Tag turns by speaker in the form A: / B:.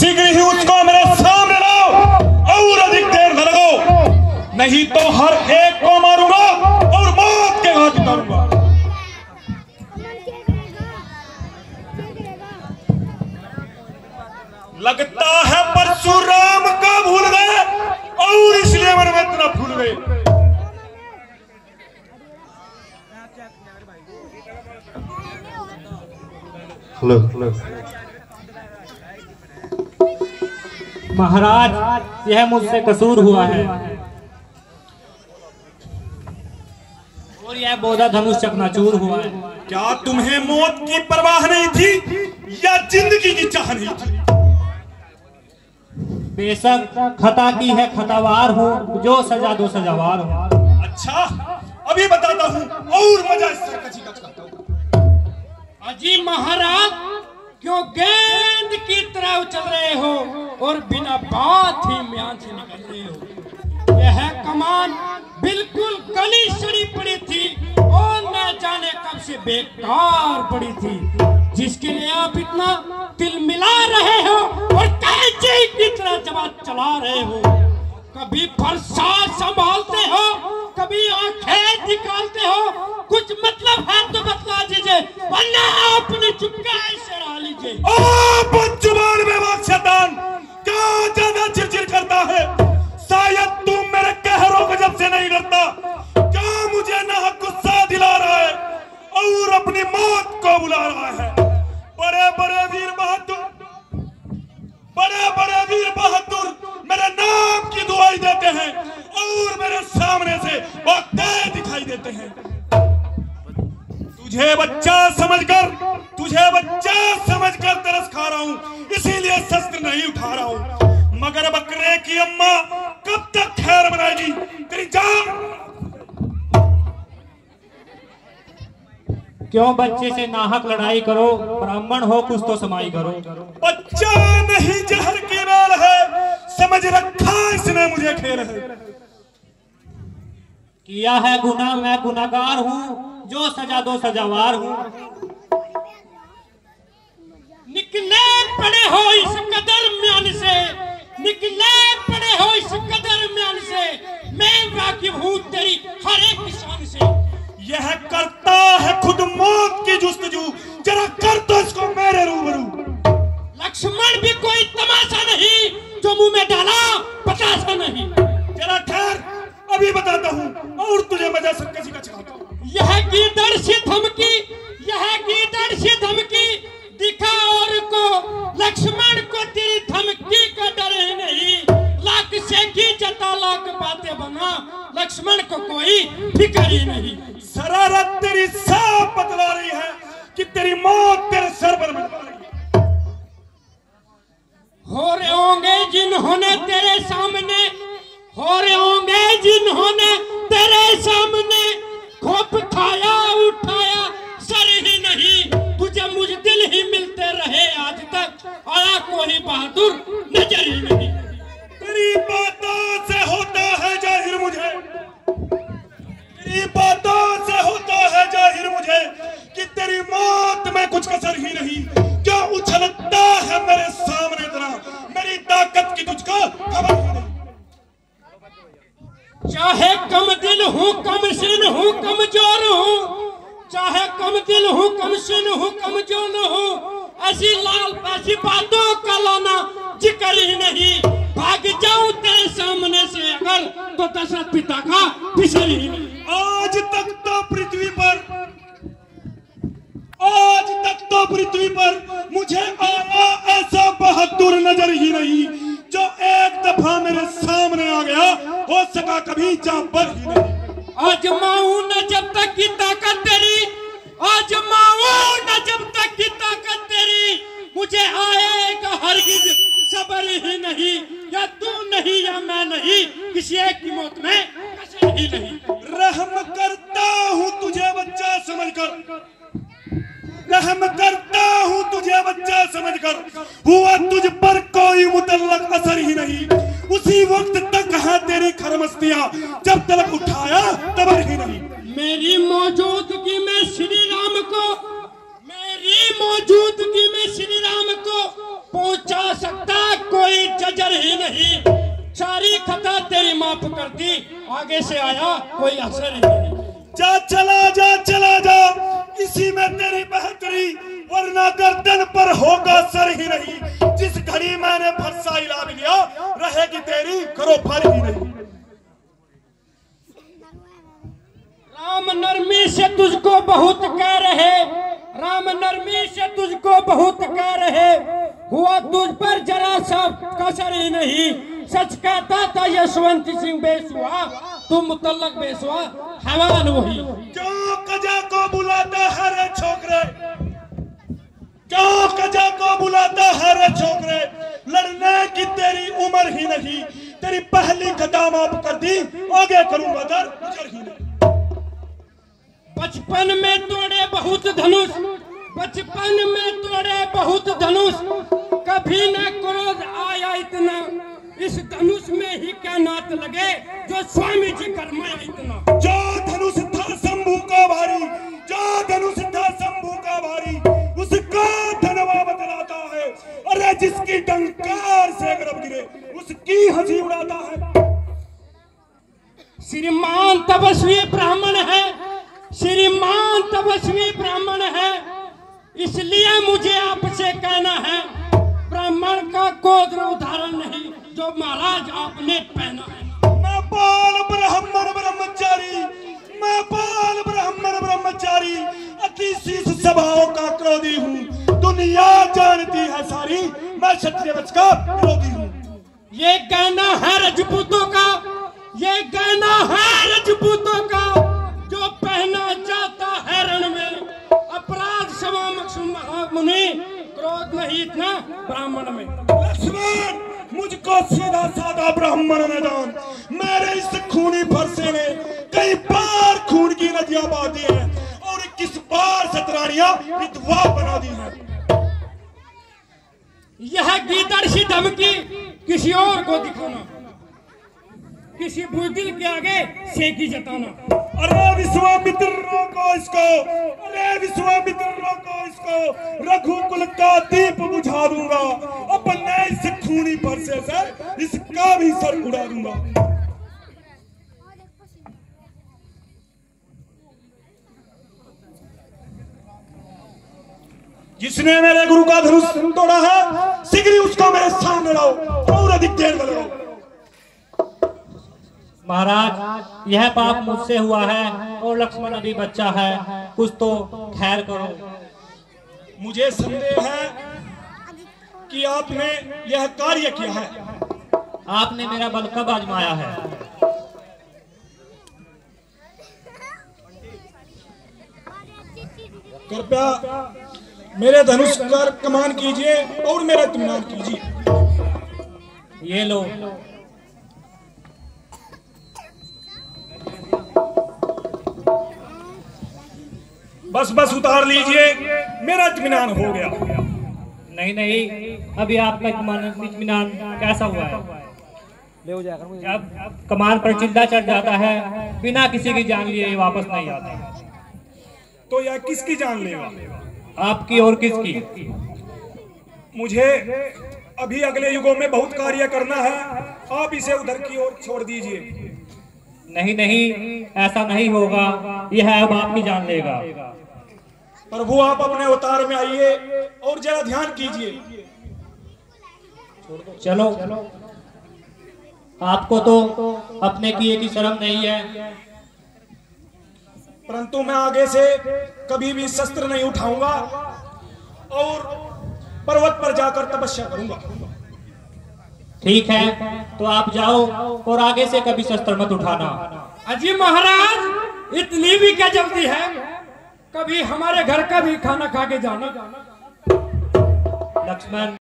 A: शीघ्र ही उसको मेरे सामने लाओ और अधिक देर न लगाओ, नहीं तो हर एक को मारूंगा और मौत के घाट उतारूंगा। लगता है परशुराम का भूल गए और इसलिए मन में इतना भूल गए।
B: महाराज, यह मुझसे कसूर हुआ है और यह बोधा धनुष चकनाचूर हुआ है।
A: क्या तुम्हें मौत की परवाह नहीं थी या जिंदगी की चाह नहीं थी?
B: बेशक खता की है खतावार हूँ, जो सजा दो सजावार हूँ।
A: अच्छा, अभी बताता हूँ और मजा इस सरकची का चाहता हूँ।
C: अजी महाराज, क्यों गेंद की तरह उछल रहे हो और बिना बात ही म्यान से निकल रहे हो? यह कमान बिल्कुल गली सड़ी पड़ी थी और न जाने कब से बेकार पड़ी थी, जिसके लिए आप इतना तिल मिला रहे हो और कैंची की तरह जवाब चला रहे हो। कभी बरसात संभालते हो, कभी आंखें निकालते हो। कुछ मतलब है तो बतला दीजिए, वरना अपनी चुपके से रह लीजिए।
A: जुबान में बात शैतान, क्या ज्यादा चिरचिर करता है? शायद तुम मेरे कहरों गजब से नहीं डरता। क्या मुझे नाहक गुस्सा दिला रहा है और अपनी मौत को बुला रहा है? बड़े बड़े वीर बहादुर मेरे नाम की दुआई देते हैं और मेरे सामने से भागते दिखाई देते हैं। तुझे बच्चा समझकर तरस खा रहा हूं, इसीलिए शस्त्र नहीं उठा रहा हूं। मगर बकरे की अम्मा कब तक खैर मनाएगी? तेरी जान।
B: क्यों बच्चे से नाहक लड़ाई करो? ब्राह्मण हो कुछ तो समाई करो।
A: बच्चा नहीं जहर की नाल है, समझ रखा इसने मुझे खेल है।
B: किया है गुनाह मैं गुनाहगार हूँ, जो सजा दो सजावार हूँ।
C: निकले पड़े हो इस कदर म्यान से, निकले पड़े हो इस कदर म्यान से, मैं वाकिफ हूँ तेरी हर एक किसान से।
A: यह करता है खुद मौत की जुस्तजू, जरा कर तो इसको मेरे रूबरू।
C: लक्ष्मण भी कोई तमाशा नहीं, जो मुंह में डाला पतासा नहीं।
A: जरा ठहर, अभी बताता हूँ और तुझे मजा सरकसी का चखाता हूँ।
C: यह गीदड़ सी धमकी दिखा और को, लक्ष्मण को तेरी धमकी का डर ही नहीं। लाख से की जता लाख बातें बना, लक्ष्मण को कोई फिक्र ही नहीं।
A: शरारत तेरी साफ बतला रही है कि तेरी मौत तेरे सर पर मिलवा रही है।
C: हो रहे होंगे जिन्होंने तेरे सामने, हो रहे होंगे जिन्होंने तेरे सामने खूब खाया उठाया, सर ही नहीं तुझे मुजदिल ही मिलते रहे आज तक, आया कोई बहादुर नजर ही नहीं।
A: तेरी बातों से होता है जाहिर मुझे, तेरी बातों से होता है जाहिर मुझे कि तेरी मौत में कुछ कसर ही नहीं। क्या उछलता है मेरे सामने इतना, मेरी ताकत की तुझको खबर ही नहीं।
C: चाहे कम दिल हूँ, कम सिन हूँ, कमजोर हूँ, चाहे कम दिल हूँ, कम सिन हूँ, कमजोर हूँ, ऐसी बातों का लाना जिक्र ही नहीं। भाग जाऊं तेरे सामने से अगर तो दशरथ पिता का पिसर ही नहीं।
A: आज तक तो पृथ्वी पर मुझे आया ऐसा बहादुर नजर ही नहीं, जो एक दफा मेरे सामने आ गया, हो सका कभी जांबर ही नहीं।
C: आजमाऊं न जब तक की ताकत तेरी, आजमाऊं न जब तक की ताकत तेरी, मुझे आएगा हरगिज सबर ही नहीं। या तू नहीं या मैं नहीं, किसी एक की मौत में कसर ही नहीं।
A: रहम करता हूँ तुझे बच्चा समझकर, रहम करता हूँ तुझे बच्चा समझकर, हुआ तुझ पर कोई मुतल्लक असर ही नहीं। उसी वक्त तक है तेरी खरमस्तियां, जब तलक उठाया तबर ही नहीं।
C: मेरी मौजूदगी में श्री राम को, मेरी मौजूदगी में श्री राम को पहुंचा सकता नहीं, सारी खता तेरी माफ कर दी, आगे से आया कोई असर ही नहीं।
A: जा चला जा, इसी में तेरी बेहतरी, वरना गर्दन पर होगा सर ही नहीं। जिस घड़ी मैंने फरसा इला भी लिया, रहेगी तेरी करो फर ही नहीं।
C: राम नरमी से तुझको बहुत कह रहे, राम नरमी से तुझको बहुत कह रहे, हुआ तुझ पर जरा सा कसर ही नहीं। सच कहता था यशवंत सिंह बेसुआ, तुम मुतल्लक बेसुआ हैवान वही।
A: क्यों कजा को बुलाता है रे छोकरे, क्यों कजा को बुलाता है रे छोकरे, लड़ने की तेरी उम्र ही नहीं। तेरी पहली खता माफ कर दी, आगे करूंगा दर गुजर ही नहीं।
C: बचपन में तोड़े बहुत धनुष, बचपन में तोड़े बहुत धनुष, कभी न क्रोध आया इतना। इस धनुष में ही क्या नात लगे, जो स्वामी जी करमाया इतना।
A: जो धनुष था शंभू का भारी, जो धनुष था शंभू का भारी, उसका धनवा बतलाता है। अरे जिसकी डंकार से गर्भ गिरे, उसकी हंसी उड़ाता है।
C: श्रीमान तपस्वी ब्राह्मण है, श्रीमान तपस्वी ब्राह्मण है, इसलिए मुझे आपसे कहना है, ब्राह्मण का कोई उदाहरण नहीं जो महाराज आपने पहना है।
A: मैं बाल ब्राह्मण ब्रह्मचारी, मैं बाल ब्राह्मण ब्रह्मचारी, अति शीश स्वभाव का क्रोधी हूँ। दुनिया जानती है सारी, मैं क्षत्रिय वंश का विरोधी हूँ।
C: ये कहना है रजपूतों का, ये कहना है रजपूतों का, जो पहना जाता है रण में। अपराध क्षमा मुनि, क्रोध नहीं इतना ब्राह्मण में।
A: लक्ष्मण, मुझको सीधा साधा ब्राह्मण ने जान। मेरे इस खूनी फरसे ने कई बार खून की नदियां बहाती हैं और 21 बार सतरानियां विधवा बना दी हैं।
C: यह गीदड़ सी धमकी किसी और को दिखाना, किसी बुज़दिल के आगे सेकी जताना।
A: अरे विश्वामित्र रोको इसको, अरे विश्वामित्र रोको इसको, रघुकुल का दीप बुझा दूंगा। अपने इस खूनी फरसे से इसका भी सर उड़ा दूंगा। जिसने मेरे गुरु का धनुष तोड़ा है, शीघ्र उसको मेरे सामने लाओ और अधिक देर न लगाओ।
B: महाराज, यह पाप मुझसे हुआ है और लक्ष्मण अभी बच्चा है, कुछ तो खैर करो।
A: मुझे संदेह है कि आपने यह कार्य किया है।
B: आपने मेरा बल कब आजमाया है?
A: कृपया मेरे धनुष पर कमान कीजिए और मेरा इत्मीनान कीजिए।
B: ये लो।
A: बस उतार लीजिए, मेरा इत्मीनान हो गया।
B: नहीं, अभी आपका इत्मीनान कैसा हुआ है? जब कमान पर चिंता चढ़ जाता है, बिना किसी की जान लिए वापस नहीं आते।
A: तो यह किसकी जान लेगा?
B: आपकी और किसकी?
A: मुझे अभी अगले युगों में बहुत कार्य करना है, आप इसे उधर की ओर छोड़ दीजिए।
B: नहीं, ऐसा नहीं होगा, यह अब आपकी जान लेगा।
A: प्रभु, आप अपने अवतार में आइए और जरा ध्यान कीजिए।
B: चलो, आपको तो अपने किए की शर्म नहीं है।
A: परंतु मैं आगे से कभी भी शस्त्र नहीं उठाऊंगा और पर्वत पर जाकर तपस्या करूंगा।
B: ठीक है, तो आप जाओ और आगे से कभी शस्त्र मत उठाना।
C: अजी महाराज, इतनी भी क्या जल्दी है? कभी हमारे घर का भी खाना खा के जाना।
B: लक्ष्मण,